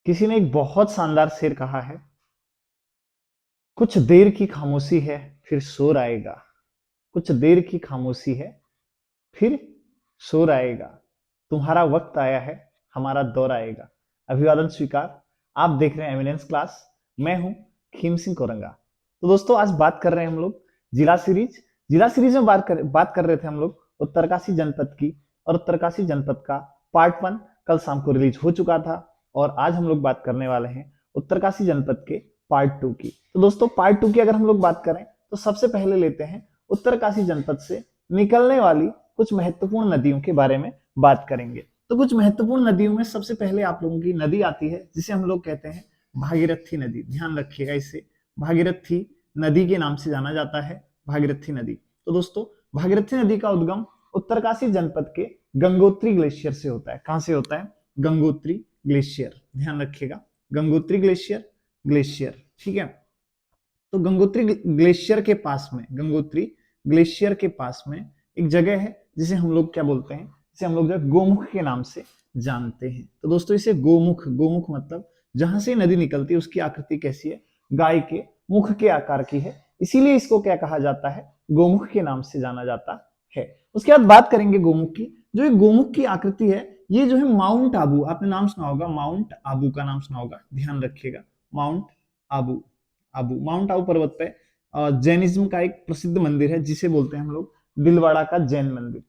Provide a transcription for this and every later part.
किसी ने एक बहुत शानदार शेर कहा है, कुछ देर की खामोशी है फिर शोर आएगा। कुछ देर की खामोशी है फिर शोर आएगा। तुम्हारा वक्त आया है, हमारा दौर आएगा। अभिवादन स्वीकार। आप देख रहे हैं एमिनेंस क्लास। मैं हूं खीम सिंह कोरंगा। तो दोस्तों आज बात कर रहे हैं हम लोग जिला सीरीज। जिला सीरीज में बात कर रहे थे हम लोग उत्तरकाशी जनपद की। और उत्तरकाशी जनपद का पार्ट 1 कल शाम को रिलीज हो चुका था। और आज हम लोग बात करने वाले हैं उत्तरकाशी जनपद के पार्ट 2 की। तो दोस्तों पार्ट 2 की अगर हम लोग बात करें तो सबसे पहले लेते हैं उत्तरकाशी जनपद से निकलने वाली कुछ महत्वपूर्ण नदियों के बारे में बात करेंगे। तो कुछ महत्वपूर्ण नदियों में सबसे पहले आप लोगों की नदी आती है जिसे हम लोग कहते हैं भागीरथी नदी। ध्यान रखिएगा, इसे भागीरथी नदी के नाम से जाना जाता है, भागीरथी नदी। तो दोस्तों भागीरथी नदी का उद्गम उत्तरकाशी जनपद के गंगोत्री ग्लेशियर से होता है। कहां से होता है? गंगोत्री ग्लेशियर। ध्यान रखिएगा, गंगोत्री ग्लेशियर, ग्लेशियर, ठीक है। तो गंगोत्री ग्लेशियर के पास में, गंगोत्री ग्लेशियर के पास में एक जगह है जिसे हम लोग क्या बोलते हैं, जिसे हम लोग जो गोमुख के नाम से जानते हैं। तो दोस्तों इसे गोमुख, गोमुख मतलब जहां से नदी निकलती है उसकी आकृति कैसी है? गाय के मुख के आकार की है, इसीलिए इसको क्या कहा जाता है? गोमुख के नाम से जाना जाता है। उसके बाद बात करेंगे गोमुख की। जो ये गोमुख की आकृति है, ये जो है माउंट आबू, आपने नाम सुना होगा, माउंट आबू का नाम सुना होगा, ध्यान रखिएगा, माउंट आबू। माउंट आबू पर्वत पे जैनिज्म का एक प्रसिद्ध मंदिर है जिसे बोलते हैं हम लोग दिलवाड़ा का जैन मंदिर।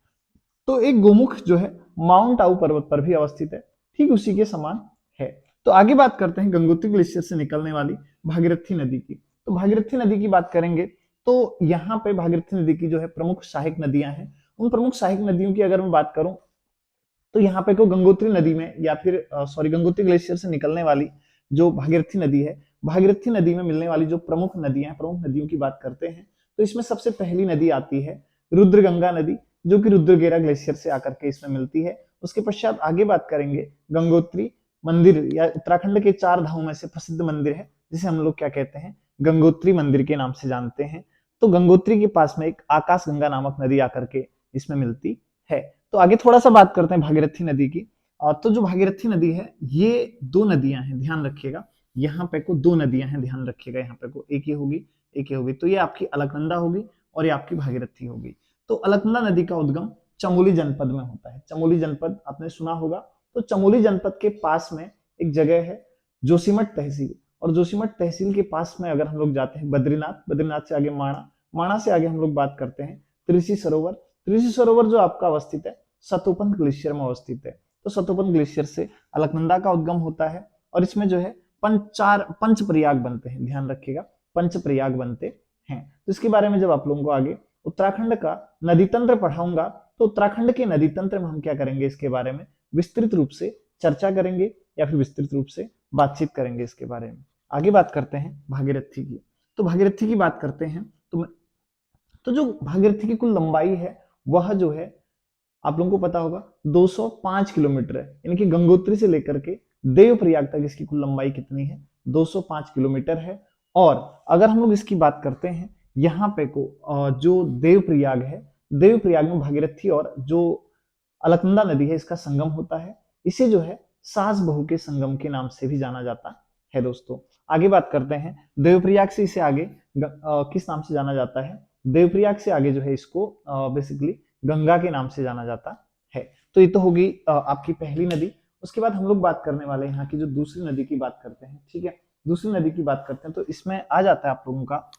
तो एक गोमुख जो है माउंट आबू पर्वत पर भी अवस्थित है, ठीक उसी के समान है। तो आगे बात करते हैं गंगोत्री ग्लेशियर से निकलने वाली भागीरथी नदी की। तो भागीरथी नदी की बात करेंगे तो यहाँ पे भागीरथी नदी की जो है प्रमुख सहायक नदियां हैं। उन प्रमुख सहायक नदियों की अगर मैं बात करूं तो यहाँ पे को गंगोत्री नदी में या फिर गंगोत्री ग्लेशियर से निकलने वाली जो भागीरथी नदी है, भागीरथी नदी में मिलने वाली जो प्रमुख नदियां हैं, प्रमुख नदियों की बात करते हैं तो इसमें सबसे पहली नदी आती है रुद्रगंगा नदी, जो कि रुद्रगेरा ग्लेशियर से आकर के इसमें मिलती है। उसके पश्चात आगे बात करेंगे गंगोत्री मंदिर, या उत्तराखंड के 4 धामों में से प्रसिद्ध मंदिर है जिसे हम लोग क्या कहते हैं? गंगोत्री मंदिर के नाम से जानते हैं। तो गंगोत्री के पास में एक आकाश गंगा नामक नदी आकर के इसमें मिलती है। तो आगे थोड़ा सा बात करते हैं भागीरथी नदी की। तो जो भागीरथी नदी है ये 2 नदियां हैं, ध्यान रखिएगा। यहाँ पे को 2 नदियां हैं, ध्यान रखिएगा। यहाँ पे को एक ये होगी, एक ये होगी। तो ये आपकी अलकनंदा होगी और ये आपकी भागीरथी होगी। तो अलकनंदा नदी का उद्गम चमोली जनपद में होता है। चमोली जनपद आपने सुना होगा। तो चमोली जनपद के पास में एक जगह है जोशीमठ तहसील, और जोशीमठ तहसील के पास में अगर हम लोग जाते हैं बद्रीनाथ, बद्रीनाथ से आगे माणा, माणा से आगे हम लोग बात करते हैं त्रिसी सरोवर। त्रिसी सरोवर जो आपका अवस्थित है सतोपंथ ग्लेशियर में अवस्थित है। तो सतोपंथ ग्लेशियर से अलकनंदा का उद्गम होता है और इसमें जो है पंच प्रयाग बनते हैं, ध्यान रखिएगा, पंच प्रयाग बनते हैं। तो इसके बारे में जब आप लोगों को आगे उत्तराखंड का नदी तंत्र पढ़ाऊंगा तो उत्तराखंड के नदी तंत्र में हम क्या करेंगे, इसके बारे में विस्तृत रूप से चर्चा करेंगे या फिर विस्तृत रूप से बातचीत करेंगे इसके बारे में। आगे बात करते हैं भागीरथी की। तो भागीरथी की बात करते हैं तो जो भागीरथी की कुल लंबाई है वह जो है आप लोगों को पता होगा 205 किलोमीटर है। यानी कि गंगोत्री से लेकर के देवप्रयाग तक इसकी कुल लंबाई कितनी है? 205 किलोमीटर है। और अगर हम लोग इसकी बात करते हैं यहाँ पे को जो देवप्रयाग है, देवप्रयाग में भागीरथी और जो अलकनंदा नदी है इसका संगम होता है। इसे जो है सास बहू के संगम के नाम से भी जाना जाता है। दोस्तों आगे बात करते हैं देवप्रयाग से इसे आगे किस नाम से जाना जाता है? देवप्रयाग से आगे जो है इसको बेसिकली गंगा के नाम से जाना जाता है। तो ये तो होगी आपकी पहली नदी। उसके बाद हम लोग बात करने वाले हैं यहाँ की जो दूसरी नदी की बात करते हैं, ठीक है। दूसरी नदी की बात करते हैं तो इसमें आ जाता है आप लोगों का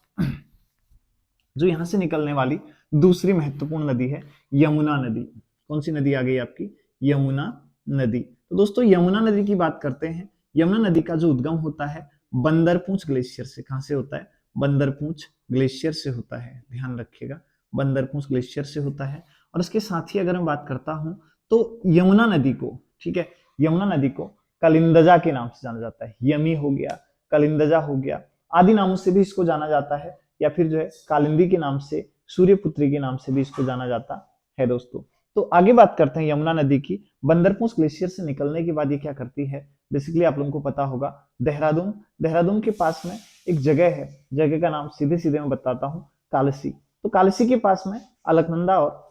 जो यहाँ से निकलने वाली दूसरी महत्वपूर्ण नदी है यमुना नदी। कौन सी नदी आ गई आपकी? यमुना नदी। तो दोस्तों यमुना नदी की बात करते हैं। यमुना नदी का जो उद्गम होता है बंदरपूंछ ग्लेशियर से। कहां से होता है? बंदरपूंछ ग्लेशियर से होता है, ध्यान रखिएगा, बंदरपूंछ ग्लेशियर से होता है। और इसके साथ ही अगर मैं बात करता हूं तो यमुना नदी को, ठीक है, यमुना नदी को कलिंदजा के नाम से जाना जाता है। यमी हो गया, कलिंदजा हो गया, आदि नामों से भी इसको जाना जाता है, या फिर जो है कालिंदी के नाम से, सूर्यपुत्री के नाम से भी इसको जाना जाता है। दोस्तों तो आगे बात करते हैं यमुना नदी की। बंदरपूंछ ग्लेशियर से निकलने के बाद ये क्या करती है? बेसिकली आप लोगों को पता होगा देहरादून, देहरादून के पास में एक जगह है, जगह का नाम सीधे सीधे मैं बताता हूँ, कालसी। तो कालसी के पास में अलकनंदा और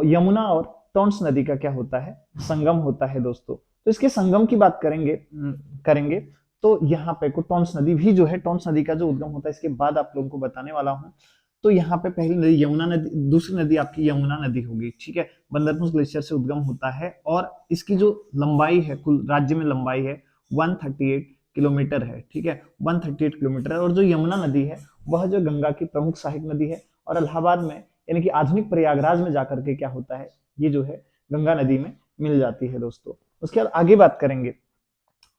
यमुना और टोंस नदी का क्या होता है? संगम होता है दोस्तों। तो इसके संगम की बात करेंगे तो यहाँ पे को टॉन्स नदी भी जो है, टॉन्स नदी का जो उद्गम होता है, इसके बाद आप लोगों को बताने वाला हूँ। तो यहाँ पे पहली नदी यमुना नदी, दूसरी नदी आपकी यमुना नदी होगी, ठीक है। बंदरनुस ग्लेशियर से उद्गम होता है और इसकी जो लंबाई है, कुल राज्य में लंबाई है 138 किलोमीटर है, ठीक है, 138 किलोमीटर है। और जो यमुना नदी है वह जो गंगा की प्रमुख सहायक नदी है, और इलाहाबाद में यानी कि आधुनिक प्रयागराज में जाकर के क्या होता है, ये जो है गंगा नदी में मिल जाती है दोस्तों। उसके बाद आगे बात करेंगे,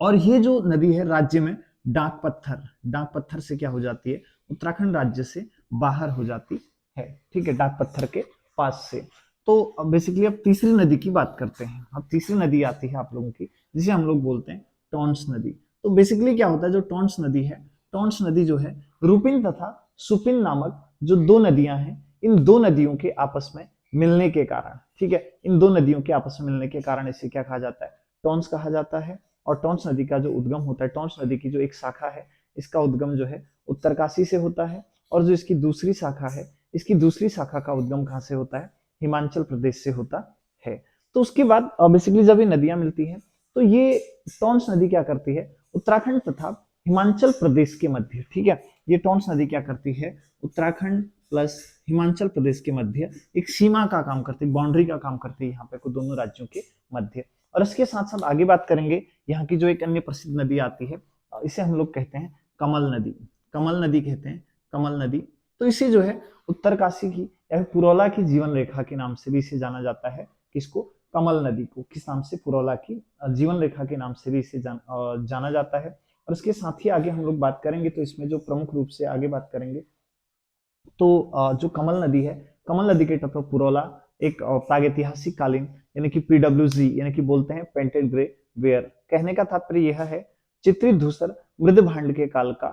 और ये जो नदी है राज्य में डाक पत्थर से क्या हो जाती है, उत्तराखंड राज्य से बाहर हो जाती है, ठीक है, डाक पत्थर के पास से। तो अब बेसिकली अब तीसरी नदी की बात करते हैं। अब तीसरी नदी आती है आप लोगों की, जिसे हम लोग बोलते हैं टॉन्स नदी। तो बेसिकली क्या होता है, जो टॉन्स नदी है, टॉन्स नदी जो है रूपिन तथा सुपिन नामक जो दो नदियां हैं, इन दो नदियों के आपस में मिलने के कारण, ठीक है, इन दो नदियों के आपस में मिलने के कारण इसे क्या कहा जाता है, टॉन्स कहा जाता है। और टॉन्स नदी का जो उद्गम होता है, टॉन्स नदी की जो एक शाखा है, इसका उद्गम जो है उत्तरकाशी से होता है, और जो इसकी दूसरी शाखा है, इसकी दूसरी शाखा का उद्गम कहां से होता है, हिमाचल प्रदेश से होता है। तो उसके बाद बेसिकली जब ये नदियां मिलती हैं, तो ये टॉन्स नदी क्या करती है, उत्तराखंड तथा हिमाचल प्रदेश के मध्य, ठीक है, ये टॉन्स नदी क्या करती है, उत्तराखंड प्लस हिमाचल प्रदेश के मध्य एक सीमा का काम करती है, बाउंड्री का काम करती है यहाँ पे को दोनों राज्यों के मध्य। और इसके साथ साथ आगे बात करेंगे, यहाँ की जो एक अन्य प्रसिद्ध नदी आती है, इसे हम लोग कहते हैं कमल नदी, कमल नदी कहते हैं, कमल नदी। तो इसे जो है उत्तरकाशी की या पुरौला की जीवन रेखा के नाम से भी इसे जाना जाता है। किसको, कमल नदी को, किस नाम से, पुरौला की जीवन रेखा के नाम से भी इसे जाना जाता है। और इसके साथ ही आगे हम लोग बात करेंगे, तो इसमें जो प्रमुख रूप से आगे बात करेंगे, तो जो कमल नदी है, कमल नदी के तट पर पुरौला एक प्रागैतिहासिक कालीन यानी कि पीडब्ल्यूजी यानी कि बोलते हैं पेंटेड ग्रे वेयर। कहने का तात्पर्य यह है, चित्रित धूसर मृद भांड के काल का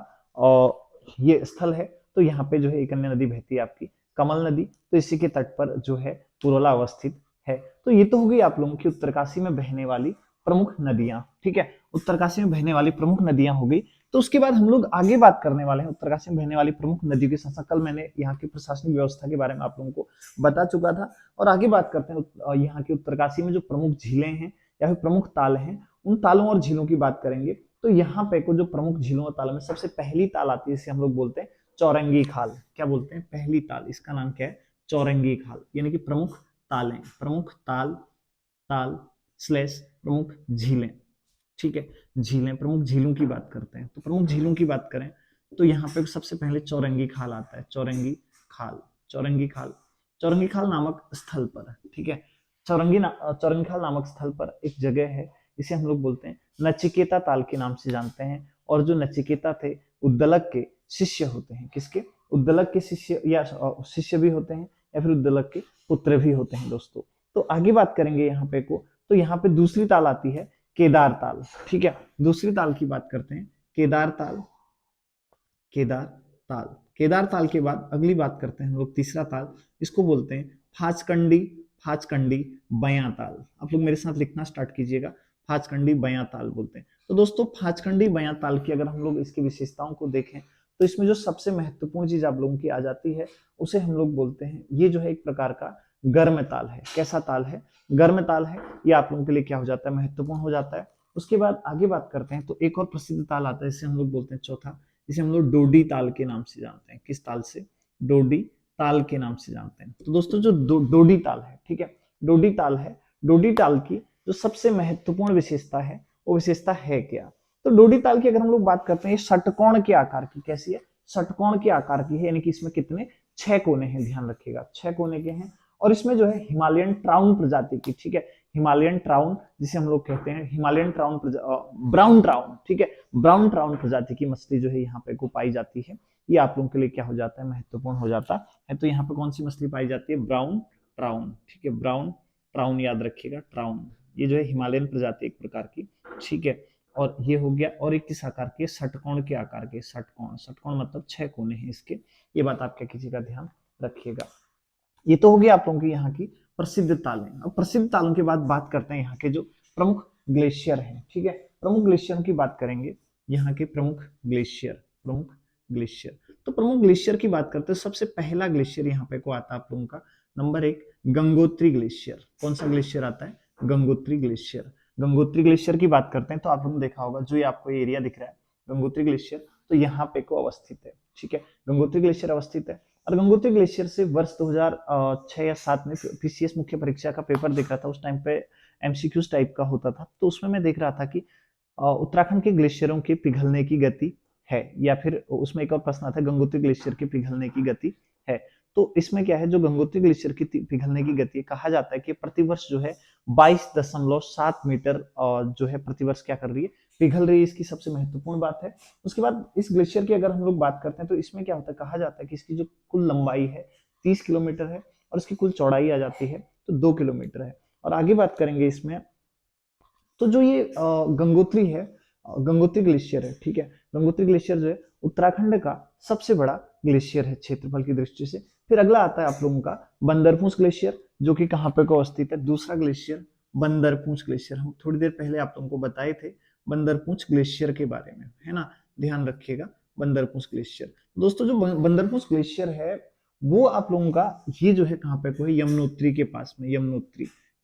ये स्थल है। तो यहाँ पे जो है एक अन्य नदी बहती है आपकी कमल नदी, तो इसी के तट पर जो है पुरौला अवस्थित है। तो ये तो हो गई आप लोगों की उत्तरकाशी में बहने वाली प्रमुख नदियां, ठीक है, उत्तरकाशी में बहने वाली प्रमुख नदियां हो गई। तो उसके बाद हम लोग आगे बात करने वाले हैं उत्तरकाशी में बहने वाली प्रमुख नदियों के साथ। कल मैंने यहाँ की प्रशासनिक व्यवस्था के बारे में आप लोगों को बता चुका था। और आगे बात करते हैं यहाँ की उत्तरकाशी में जो प्रमुख झीलें हैं या फिर प्रमुख ताल हैं, उन तालों और झीलों की बात करेंगे। तो यहाँ पे को जो प्रमुख झीलों और तालों में सबसे पहली ताल आती है, जिसे हम लोग बोलते हैं चौरंगी खाल। क्या बोलते हैं, पहली ताल, इसका नाम क्या है, चौरंगी खाल, यानी कि प्रमुख तालें, प्रमुख ताल, ताल स्लैश प्रमुख झीलें, ठीक है, झीलें, प्रमुख झीलों की बात करते हैं। तो प्रमुख झीलों की बात करें तो यहाँ पे सबसे पहले चौरंगी खाल आता है, चौरंगी खाल, चौरंगी खाल, चौरंगी खाल नामक स्थल पर, ठीक है, चौरंगी खाल नामक स्थल पर एक जगह है, इसे हम लोग बोलते हैं नचिकेता ताल के नाम से जानते हैं। और जो नचिकेता थे उद्दलक के शिष्य होते हैं, किसके, उद्दलक के शिष्य, या शिष्य भी होते हैं या फिर उद्दलक के पुत्र भी होते हैं दोस्तों। तो आगे बात करेंगे यहाँ पे को, तो यहाँ पे दूसरी ताल आती है केदार ताल, ठीक है, दूसरी ताल की बात करते हैं केदार ताल, केदार ताल, केदार ताल के बाद अगली बात करते हैं हम लोग तीसरा ताल, इसको बोलते हैं फाचकंडी, फाचकंडी बयां ताल। आप लोग मेरे साथ लिखना स्टार्ट कीजिएगा, फाचकंडी बयां ताल बोलते हैं। तो दोस्तों फाचकंडी बयां ताल की अगर हम लोग इसकी विशेषताओं को देखें, तो इसमें जो सबसे महत्वपूर्ण चीज आप लोगों की आ जाती है, उसे हम लोग बोलते हैं, ये जो है एक प्रकार का गर्म ताल है। कैसा ताल है, गर्म ताल है। ये आप लोगों के लिए क्या हो जाता है, महत्वपूर्ण हो जाता है। उसके बाद आगे बात करते हैं, तो एक और प्रसिद्ध ताल आता है, इसे हम लोग बोलते हैं चौथा, इसे हम लोग डोडी ताल के नाम से जानते हैं। किस ताल से, डोडी ताल के नाम से जानते हैं। तो दोस्तों जो डोडी ताल है, ठीक है, डोडी ताल है, डोडी ताल की जो सबसे महत्वपूर्ण विशेषता है, वो विशेषता है क्या, तो डोडी ताल की अगर हम लोग बात करते हैं, ये षटकोण के आकार की, कैसी है, षटकोण के आकार की है, यानी कि इसमें कितने, 6 कोने हैं, ध्यान रखिएगा 6 कोने के हैं। और इसमें जो है हिमालयन ट्राउन प्रजाति की, ठीक है, हिमालयन ट्राउन जिसे हम लोग कहते हैं हिमालयन ट्राउन, ब्राउन ट्राउन, ठीक है, ब्राउन ट्राउन प्रजाति की मछली जो है यहाँ पे को पाई जाती है। ये आप लोगों के लिए क्या हो जाता है, महत्वपूर्ण हो जाता है। तो यहाँ पे कौन सी मछली पाई जाती है, ब्राउन ट्राउन, ठीक है, ब्राउन ट्राउन याद रखिएगा, ट्राउन, ये जो है हिमालयन प्रजाति एक प्रकार की, ठीक है। और ये हो गया, और एक किस आकार के, षटकोण के आकार के, षटकोण, षटकोण मतलब 6 कोने हैं इसके, ये बात आप क्या कीजिएगा, ध्यान रखिएगा। ये तो हो गया आप लोगों की यहाँ की प्रसिद्ध तालें। अब प्रसिद्ध तालों के बाद बात करते हैं यहाँ के जो प्रमुख ग्लेशियर हैं, ठीक है, प्रमुख ग्लेशियर की बात करेंगे, यहाँ के प्रमुख ग्लेशियर, प्रमुख ग्लेशियर। तो प्रमुख ग्लेशियर की बात करते हैं, सबसे पहला ग्लेशियर यहाँ पे को आता है आप लोगों का, नंबर 1 गंगोत्री ग्लेशियर। कौन सा ग्लेशियर आता है, गंगोत्री ग्लेशियर। गंगोत्री ग्लेशियर की बात करते हैं तो आप लोगों ने देखा होगा, जो ये आपको एरिया दिख रहा है गंगोत्री ग्लेशियर, तो यहाँ पे को अवस्थित है। ठीक है, गंगोत्री ग्लेशियर अवस्थित है। और गंगोत्री ग्लेशियर से वर्ष 2006 या 7 में पीसीएस मुख्य परीक्षा का पेपर देख रहा था, उस टाइम पे एमसीक्यूज टाइप का होता था, तो उसमें मैं देख रहा था कि उत्तराखंड के ग्लेशियरों के पिघलने की गति है, या फिर उसमें एक और प्रश्न आता है गंगोत्री ग्लेशियर के पिघलने की गति है। तो इसमें क्या है, जो गंगोत्री ग्लेशियर की पिघलने की गति कहा जाता है कि प्रतिवर्ष जो है 22.7 मीटर जो है प्रतिवर्ष क्या कर रही है, पिघल रही है। इसकी सबसे महत्वपूर्ण बात है। उसके बाद इस ग्लेशियर की अगर हम लोग बात करते हैं तो इसमें क्या होता है, कहा जाता है कि इसकी जो कुल लंबाई है 30 किलोमीटर है और इसकी कुल चौड़ाई आ जाती है तो 2 किलोमीटर है। और आगे बात करेंगे इसमें, तो जो ये गंगोत्री है, गंगोत्री ग्लेशियर है, ठीक है, गंगोत्री ग्लेशियर जो है उत्तराखंड का सबसे बड़ा ग्लेशियर है क्षेत्रफल की दृष्टि से। फिर अगला आता है आप लोगों का बंदरपूंछ ग्लेशियर, जो कि कहाँ पे को अवस्थित है, दूसरा ग्लेशियर बंदरपूंछ ग्लेशियर। हम थोड़ी देर पहले आप लोगों को बताए थे बंदरपूंछ ग्लेशियर के बारे में, है ना, ध्यान रखिएगा बंदरपूंछ ग्लेशियर। दोस्तों जो बंदरपूंछ ग्लेशियर है वो आप लोगों का ये जो है कहाँ पे को है, यमुनोत्री के पास में,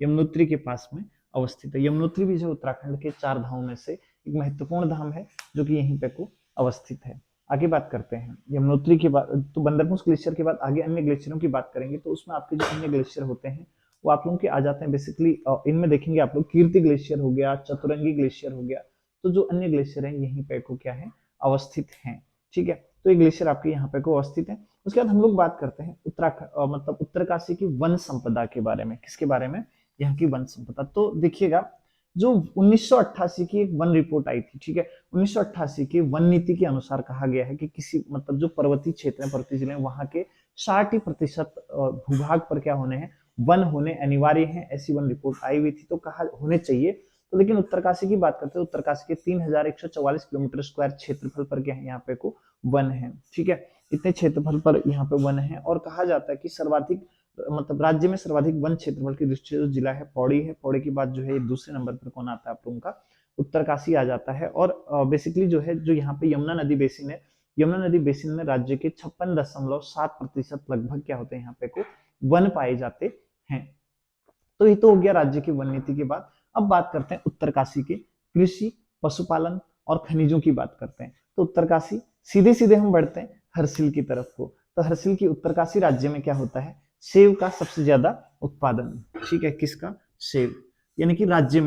यमुनोत्री के पास में अवस्थित है। यमुनोत्री भी जो उत्तराखंड के 4 धामों में से एक महत्वपूर्ण धाम है, जो कि यहीं पे को अवस्थित है। आगे बात करते हैं यमुनोत्री के बाद, तो बंदरपूंछ ग्लेशियर के बाद आगे अन्य ग्लेशियरों की बात करेंगे, तो उसमें आपके जो अन्य ग्लेशियर होते हैं वो आप लोगों के आ जाते हैं बेसिकली। इनमें देखेंगे आप लोग कीर्ति ग्लेशियर हो गया, चतुरंगी ग्लेशियर हो गया, तो जो अन्य ग्लेशियर हैं यहीं पे को क्या है, अवस्थित हैं। ठीक है, तो ये ग्लेशियर आपके यहाँ पे को अवस्थित है। उसके बाद हम लोग बात करते हैं उत्तराखंड मतलब उत्तरकाशी की वन संपदा के बारे में। किसके बारे में, यहाँ की वन संपदा। तो देखिएगा जो 1988 की एक वन रिपोर्ट आई थी, ठीक है, 1988 की वन नीति के अनुसार कहा गया है कि किसी मतलब जो पर्वतीय क्षेत्र है, पर्वतीय जिले वहां के 60% भूभाग पर क्या होने हैं, वन होने अनिवार्य हैं। ऐसी वन रिपोर्ट आई हुई थी, तो कहा होने चाहिए। तो लेकिन उत्तरकाशी की बात करते हैं, उत्तरकाशी के 3144 किलोमीटर स्क्वायर क्षेत्रफल पर क्या है, यहाँ पे को वन है। ठीक है, इतने क्षेत्रफल पर यहाँ पे वन है। और कहा जाता है कि सर्वाधिक मतलब राज्य में सर्वाधिक वन क्षेत्रफल की दृष्टि से जो जिला है पौड़ी है। पौड़ी के बाद जो है दूसरे नंबर पर कौन आता है, आप लोगों का उत्तरकाशी आ जाता है। और बेसिकली जो है, जो यहाँ पे यमुना नदी बेसिन है, यमुना नदी बेसिन में राज्य के 56.7% लगभग क्या होते हैं, यहाँ पे को वन पाए जाते हैं। तो ये तो हो गया राज्य की वन नीति के बाद। अब बात करते हैं उत्तरकाशी के कृषि, पशुपालन और खनिजों की बात करते हैं। तो उत्तरकाशी सीधे सीधे हम बढ़ते हैं हरसिल की तरफ को। तो हरसिल की उत्तरकाशी राज्य में क्या होता है, सेब का सबसे ज्यादा उत्पादन। ठीक है, किसका, सेब, यानी कि राज्य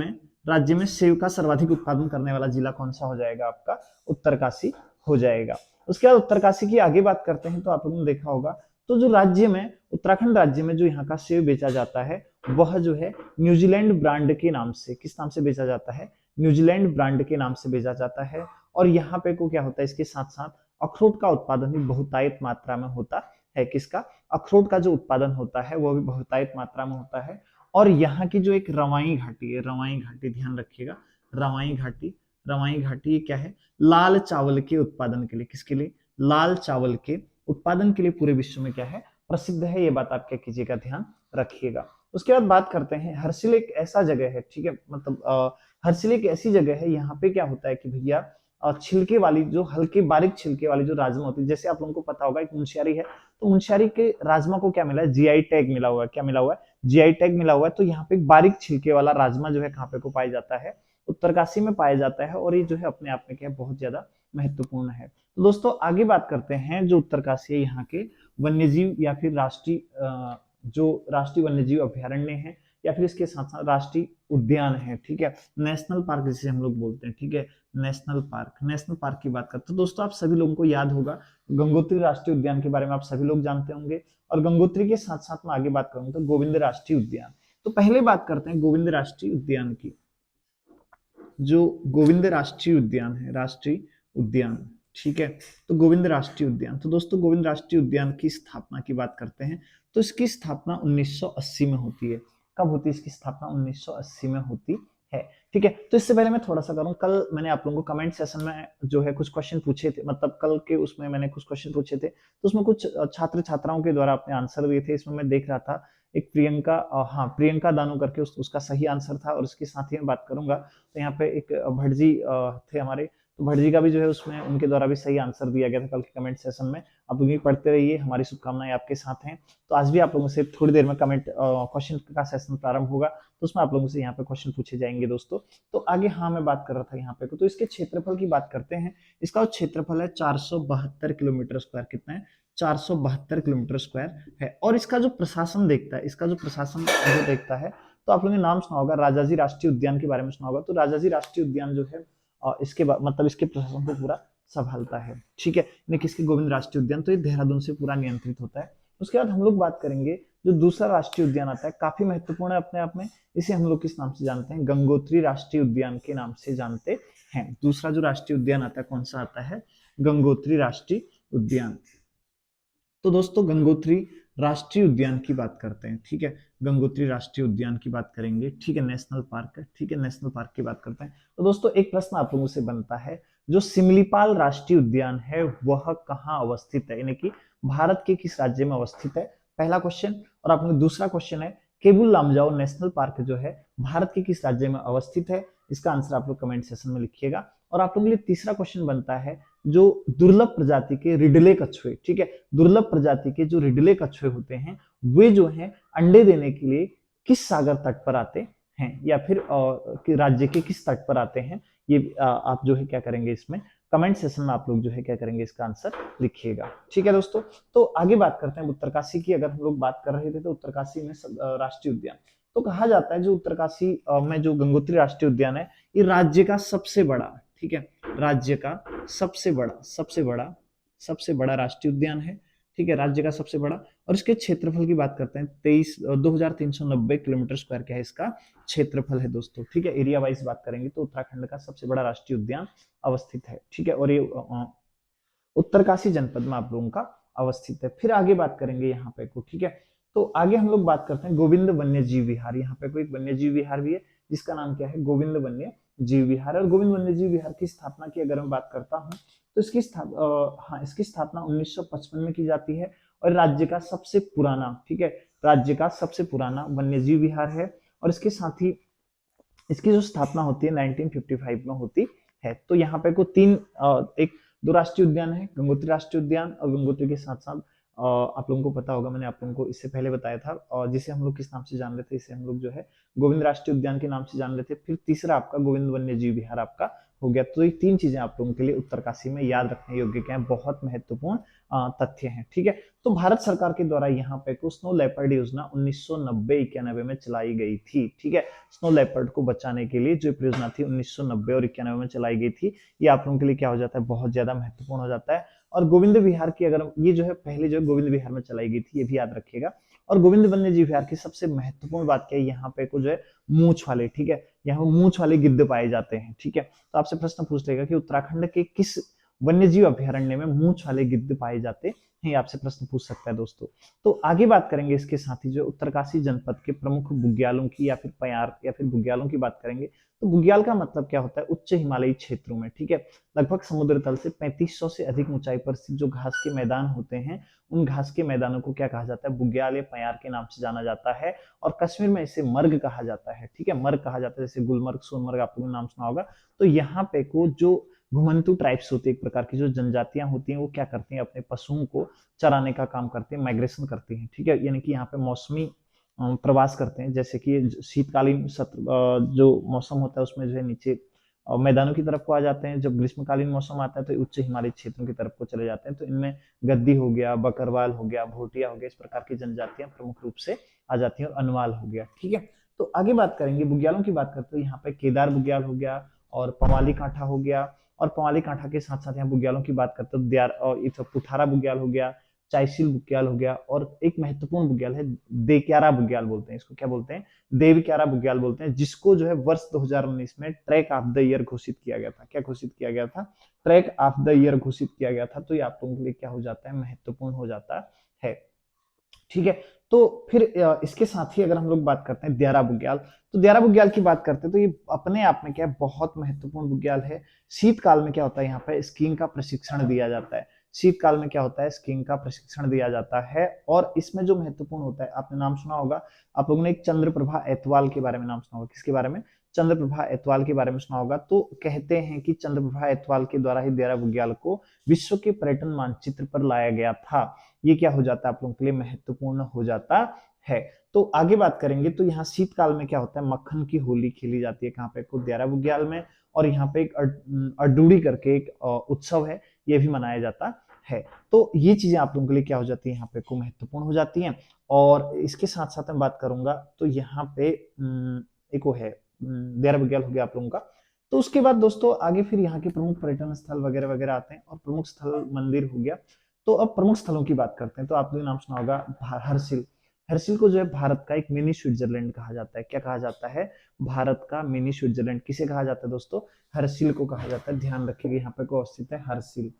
में सेब का सर्वाधिक उत्पादन करने वाला जिला कौन सा हो जाएगा, आपका उत्तरकाशी हो जाएगा। उसके बाद उत्तरकाशी की आगे बात करते हैं, तो आप लोगों ने देखा होगा, तो जो राज्य में उत्तराखंड राज्य में जो यहाँ का सेब बेचा जाता है वह जो है न्यूजीलैंड ब्रांड के नाम से, किस नाम से बेचा जाता है, न्यूजीलैंड ब्रांड के नाम से बेचा जाता है। और यहाँ पे को क्या होता है, इसके साथ साथ अखरोट का उत्पादन भी बहुतायत मात्रा में होता है। किसका, अखरोट का जो उत्पादन होता है वो भी बहुतायत मात्रा में होता है। और यहाँ की जो एक रवाई घाटी है, रवाई घाटी ध्यान रखिएगा, रवाई घाटी, रवाई घाटी ये क्या है, लाल चावल के उत्पादन के लिए, किसके लिए, लाल चावल के उत्पादन के लिए पूरे विश्व में क्या है, प्रसिद्ध है। ये बात आप क्या कीजिएगा, ध्यान रखिएगा। उसके बाद बात करते हैं हर्षिल एक ऐसा जगह है, ठीक है, मतलब हर्षिल एक ऐसी जगह है, यहाँ पे क्या होता है कि भैया छिलके वाली जो हल्के बारीक छिलके वाली जो राजमा होती है, जैसे आप लोगों को पता होगा एक मुंशियारी है, तो मुंशियारी के राजमा को क्या मिला है, जीआई टैग मिला हुआ है। क्या मिला हुआ है, जीआई टैग मिला हुआ है। तो यहाँ पे एक बारीक छिलके वाला राजमा जो है कहाँ पे को पाया जाता है, उत्तरकाशी में पाया जाता है। और ये जो है अपने आप में क्या है, बहुत ज्यादा महत्वपूर्ण है। तो दोस्तों आगे बात करते हैं, जो उत्तरकाशी है यहाँ के वन्यजीव या फिर राष्ट्रीय जो राष्ट्रीय वन्यजीव अभ्यारण्य है, या फिर इसके साथ साथ राष्ट्रीय उद्यान है, ठीक है, नेशनल पार्क जिसे हम लोग बोलते हैं, ठीक है, नेशनल पार्क। नेशनल पार्क की बात करते हैं, तो दोस्तों आप सभी लोगों को याद होगा गंगोत्री राष्ट्रीय उद्यान के बारे में आप सभी लोग जानते होंगे। और गंगोत्री के साथ साथ में आगे बात करूंगा तो गोविंद राष्ट्रीय उद्यान। तो पहले बात करते हैं गोविंद राष्ट्रीय उद्यान की। जो गोविंद राष्ट्रीय उद्यान है, राष्ट्रीय उद्यान, ठीक है, तो गोविंद राष्ट्रीय उद्यान, तो दोस्तों गोविंद राष्ट्रीय उद्यान की स्थापना की बात करते हैं, तो इसकी स्थापना 1980 में होती है। कब होती है इसकी स्थापना, 1980 में होती है। ठीक है, तो इससे पहले मैं थोड़ा सा करूं, कल मैंने आप लोगों को कमेंट सेशन में जो है कुछ क्वेश्चन पूछे थे, मतलब कल के उसमें मैंने कुछ क्वेश्चन पूछे थे, तो उसमें कुछ छात्र छात्राओं के द्वारा अपने आंसर दिए थे। इसमें मैं देख रहा था एक प्रियंका, हाँ प्रियंका दानू करके उसका सही आंसर था। और इसके साथ ही मैं बात करूंगा तो यहाँ पे एक भटजी थे हमारे, तो भटजी का भी जो है उसमें उनके द्वारा भी सही आंसर दिया गया था कल के कमेंट सेशन में। आप लोग भी पढ़ते रहिए, हमारी शुभकामनाएं आपके साथ हैं। तो आज भी आप लोगों से थोड़ी देर में कमेंट क्वेश्चन का सेशन प्रारंभ होगा, तो उसमें आप लोगों से यहाँ पे क्वेश्चन पूछे जाएंगे दोस्तों। तो आगे हाँ मैं बात कर रहा था यहाँ पे, तो इसके क्षेत्रफल की बात करते हैं। इसका जो क्षेत्रफल है 472 किलोमीटर स्क्वायर, कितना है 472 किलोमीटर स्क्वायर है। और इसका जो प्रशासन देखता है, इसका जो प्रशासन जो देखता है, तो आप लोगों ने नाम सुना होगा राजाजी राष्ट्रीय उद्यान के बारे में सुना होगा। तो राजाजी राष्ट्रीय उद्यान जो है इसके मतलब इसके प्रशासन को पूरा संभालता है, ठीक है। यानी किसके, गोविंद राष्ट्रीय उद्यान, तो ये देहरादून से पूरा नियंत्रित होता है। उसके बाद हम लोग बात करेंगे जो दूसरा राष्ट्रीय उद्यान आता है, काफी महत्वपूर्ण है अपने आप में। इसे हम लोग किस नाम से जानते हैं, गंगोत्री राष्ट्रीय उद्यान के नाम से जानते हैं। दूसरा जो राष्ट्रीय उद्यान आता है कौन सा आता है, गंगोत्री राष्ट्रीय उद्यान। तो दोस्तों गंगोत्री राष्ट्रीय उद्यान की बात करते हैं, ठीक है। गंगोत्री राष्ट्रीय उद्यान की बात करेंगे, ठीक है। नेशनल पार्क है, ठीक है, नेशनल पार्क की बात करते हैं। तो दोस्तों एक प्रश्न आप लोगों से बनता है, जो सिमलीपाल राष्ट्रीय उद्यान है वह कहाँ अवस्थित है, यानी कि भारत के किस राज्य में अवस्थित है, पहला क्वेश्चन। और आप लोग दूसरा क्वेश्चन है, केबुल लामजाओ नेशनल पार्क जो है भारत के किस राज्य में अवस्थित है, इसका आंसर आप लोग कमेंट सेशन में लिखिएगा। और आप लोगों के लिए तीसरा क्वेश्चन बनता है, जो दुर्लभ प्रजाति के रिडले कछुए, ठीक है, दुर्लभ प्रजाति के जो रिडले कछुए होते हैं वे जो हैं अंडे देने के लिए किस सागर तट पर आते हैं, या फिर राज्य के किस तट पर आते हैं, ये आप जो है क्या करेंगे, इसमें कमेंट सेशन में आप लोग जो है क्या करेंगे, इसका आंसर लिखिएगा, ठीक है दोस्तों। तो आगे बात करते हैं उत्तरकाशी की। अगर हम लोग बात कर रहे थे तो उत्तरकाशी में राष्ट्रीय उद्यान, तो कहा जाता है जो उत्तरकाशी में जो गंगोत्री राष्ट्रीय उद्यान है ये राज्य का सबसे बड़ा, ठीक है, राज्य का सबसे बड़ा राष्ट्रीय उद्यान है, ठीक है, राज्य का सबसे बड़ा। और इसके क्षेत्रफल की बात करते हैं, 2390 किलोमीटर स्क्वायर क्या है इसका क्षेत्रफल है दोस्तों, ठीक है। एरिया वाइज बात करेंगे तो उत्तराखंड का सबसे बड़ा राष्ट्रीय उद्यान अवस्थित है, ठीक है। और ये उत्तरकाशी जनपद में आप लोगों का अवस्थित है। फिर आगे बात करेंगे यहाँ पे को, ठीक है। तो आगे हम लोग बात करते हैं गोविंद वन्य जीव विहार। यहाँ पे कोई वन्य जीव विहार भी है जिसका नाम क्या है, गोविंद वन्य जीव विहार। और गोविंद वन्य जीव विहार की स्थापना की अगर मैं बात करता हूँ तो इसकी स्थापना 1955 में की जाती है। और राज्य का सबसे पुराना, ठीक है, राज्य का सबसे पुराना वन्य जीव विहार है। और इसके साथ ही इसकी जो स्थापना होती है 1955 में होती है। तो यहाँ पे को एक दो राष्ट्रीय उद्यान है, गंगोत्री राष्ट्रीय उद्यान, और गंगोत्री के साथ साथ आप लोगों को पता होगा, मैंने आप लोगों को इससे पहले बताया था, और जिसे हम लोग किस नाम से जान रहे थे, इसे हम लोग जो है गोविंद राष्ट्रीय उद्यान के नाम से जान रहे थे। फिर तीसरा आपका गोविंद वन्य जीव विहार आपका हो गया। तो ये तीन चीजें आप लोगों के लिए उत्तरकाशी में याद रखने योग्य क्या है, बहुत महत्वपूर्ण तथ्य हैं, ठीक है। तो भारत सरकार के द्वारा यहाँ पे को स्नो लेपर्ड योजना 1990-91 में चलाई गई थी, ठीक है। स्नो लेपर्ड को बचाने के लिए जो परियोजना थी 1990 और 91 में चलाई गई थी, ये आप लोगों के लिए क्या हो जाता है, बहुत ज्यादा महत्वपूर्ण हो जाता है। और गोविंद विहार की अगर ये जो है पहले जो गोविंद विहार में चलाई गई थी, ये भी याद रखिएगा। और गोविंद वन्य जीव विहार की सबसे महत्वपूर्ण बात क्या है, यहाँ पे को जो है मूंछ वाले, ठीक है, यहाँ मूंछ वाले गिद्ध पाए जाते हैं, ठीक है। तो आपसे प्रश्न पूछ लेगा कि उत्तराखंड के किस वन्य जीव अभ्यारण्य में मूंछ वाले गिद्ध पाए जाते हैं, आपसे प्रश्न पूछ सकता है दोस्तों। तो आगे बात करेंगे इसके साथ ही जो उत्तरकाशी जनपद के प्रमुख बुग्यालों की या फिर पयार या फिर बुग्यालों की बात करेंगे। तो बुग्याल का मतलब क्या होता है, उच्च हिमालयी क्षेत्रों में, ठीक है, लगभग समुद्र तल से 3500 से अधिक ऊंचाई पर स्थित जो घास के मैदान होते हैं, उन घास के मैदानों को क्या कहा जाता है, बुग्याल या पयार के नाम से जाना जाता है। और कश्मीर में इसे मर्ग कहा जाता है, ठीक है, मर्ग कहा जाता है, जैसे गुलमर्ग, सोनमर्ग आप लोगों ने नाम सुना होगा। तो यहाँ पे को जो घुमंतु ट्राइब्स होती है, एक प्रकार की जो जनजातियां होती हैं, वो क्या करती हैं, अपने पशुओं को चराने का काम करते हैं, माइग्रेशन करती हैं, ठीक है। यानी कि यहाँ पे मौसमी प्रवास करते हैं, जैसे कि शीतकालीन सत्र जो मौसम होता है उसमें जो है नीचे मैदानों की तरफ को आ जाते हैं। जब ग्रीष्मकालीन मौसम आता है तो उच्च हिमालय क्षेत्रों की तरफ को चले जाते हैं। तो इनमें गद्दी हो गया, बकरवाल हो गया, भोटिया हो गया, इस प्रकार की जनजातियां प्रमुख रूप से आ जाती हैं, और अनवाल हो गया, ठीक है। तो आगे बात करेंगे बुग्यालों की बात करते हैं, यहाँ पे केदार बुग्याल हो गया और पवाली कांठा हो गया। और पवाली कांठा के साथ साथ यहाँ बुग्यालों की बात करते हैं, दियार और पुठारा बुग्याल हो गया, चाइशील बुग्याल हो गया, और एक महत्वपूर्ण बुग्याल है देक्यारा बुग्याल बोलते हैं, इसको क्या बोलते हैं, देवक्यारा बुग्याल बोलते हैं, जिसको जो है वर्ष 2019 में ट्रैक ऑफ द ईयर घोषित किया गया था। क्या घोषित किया गया था, ट्रैक ऑफ द ईयर घोषित किया गया था। तो ये आप लोगों के लिए क्या हो जाता है, महत्वपूर्ण हो जाता है, ठीक है। तो फिर इसके साथ ही अगर हम लोग बात करते हैं दियारा बुग्याल, तो दियारा बुग्याल की बात करते हैं तो ये अपने आप में क्या है, बहुत महत्वपूर्ण बुग्याल है। शीतकाल में क्या होता है, यहाँ पे स्कीइंग का प्रशिक्षण दिया जाता है। शीतकाल में क्या होता है, स्कीइंग का प्रशिक्षण दिया जाता है। और इसमें जो महत्वपूर्ण होता है, आपने नाम सुना होगा, आप लोगों ने एक चंद्रप्रभा एतवाल के बारे में नाम सुना होगा। किसके बारे में? चंद्रप्रभा एतवाल के बारे में सुना होगा। तो कहते हैं कि चंद्रप्रभा एतवाल के द्वारा ही देरा बुग्याल को विश्व के पर्यटन मानचित्र पर लाया गया था। ये क्या हो जाता है आप लोगों के लिए, महत्वपूर्ण हो जाता है। तो आगे बात करेंगे तो यहाँ शीतकाल में क्या होता है, मक्खन की होली खेली जाती है। कहाँ पे? खुद देरा बुग्याल में। और यहाँ पे एक अडूड़ी करके एक उत्सव है, ये भी मनाया जाता है। तो ये चीजें आप लोगों के लिए क्या हो जाती है, यहाँ पे को महत्वपूर्ण हो जाती हैं। और इसके साथ साथ मैं बात करूंगा तो यहाँ पे एक वो है देरा बुग्याल हो गया आप लोगों का। तो उसके बाद दोस्तों आगे फिर यहाँ के प्रमुख पर्यटन स्थल वगैरह वगैरह आते हैं, और प्रमुख स्थल मंदिर हो गया। तो अब प्रमुख स्थलों की बात करते हैं। तो आपने नाम सुना होगा हर्षिल। हर्षिल को जो है भारत का एक मिनी स्विट्जरलैंड कहा जाता है। क्या कहा जाता है? भारत का मिनी स्विट्जरलैंड। किसे कहा जाता है दोस्तों? हर्षिल को कहा जाता है। ध्यान रखिएगा, यहाँ पे को स्थित है हर्षिल।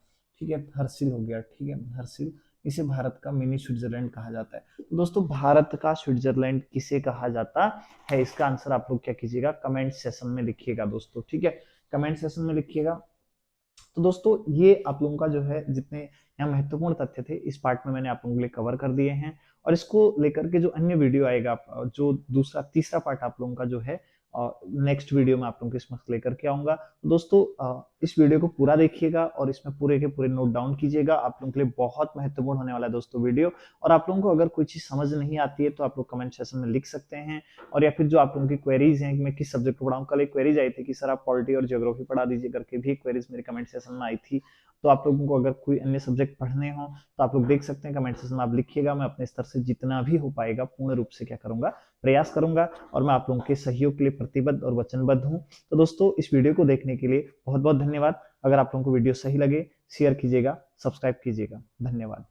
ठीक है, हर्षिल हो गया। ठीक है, हर्षिल, इसे भारत का मिनी स्विट्जरलैंड कहा जाता है। तो दोस्तों भारत का स्विट्जरलैंड किसे कहा जाता है, इसका आंसर आप लोग क्या कीजिएगा, कमेंट सेशन में लिखिएगा दोस्तों। ठीक है, कमेंट सेशन में लिखिएगा। तो दोस्तों ये आप लोगों का जो है जितने यहाँ महत्वपूर्ण तथ्य थे, इस पार्ट में मैंने आप लोगों के लिए कवर कर दिए हैं। और इसको लेकर के जो अन्य वीडियो आएगा, जो दूसरा तीसरा पार्ट आप लोगों का जो है नेक्स्ट वीडियो में आप लोगों के समक्ष लेकर के आऊंगा। तो दोस्तों इस वीडियो को पूरा देखिएगा और इसमें पूरे के पूरे नोट डाउन कीजिएगा। आप लोगों के लिए बहुत महत्वपूर्ण होने वाला है दोस्तों वीडियो। और आप लोगों को अगर कोई चीज समझ नहीं आती है तो आप लोग कमेंट सेक्शन में लिख सकते हैं। और या फिर जो आप लोगों की क्वेरीज हैं कि मैं किस सब्जेक्ट को पढ़ाऊं, कल एक क्वेरीज आई थी कि सर आप पॉलिटी और ज्योग्राफी पढ़ा दीजिए करके भी क्वेरीज मेरे कमेंट सेक्शन में आई थी। तो आप लोगों को अगर कोई अन्य सब्जेक्ट पढ़ने हो तो आप लोग देख सकते हैं, कमेंट सेक्शन में आप लिखिएगा। मैं अपने स्तर से जितना भी हो पाएगा पूर्ण रूप से क्या करूंगा, प्रयास करूंगा। और मैं आप लोगों के सहयोग के लिए प्रतिबद्ध और वचनबद्ध हूं। तो दोस्तों इस वीडियो को देखने के लिए बहुत बहुत धन्यवाद। अगर आप लोगों को वीडियो सही लगे शेयर कीजिएगा, सब्सक्राइब कीजिएगा। धन्यवाद।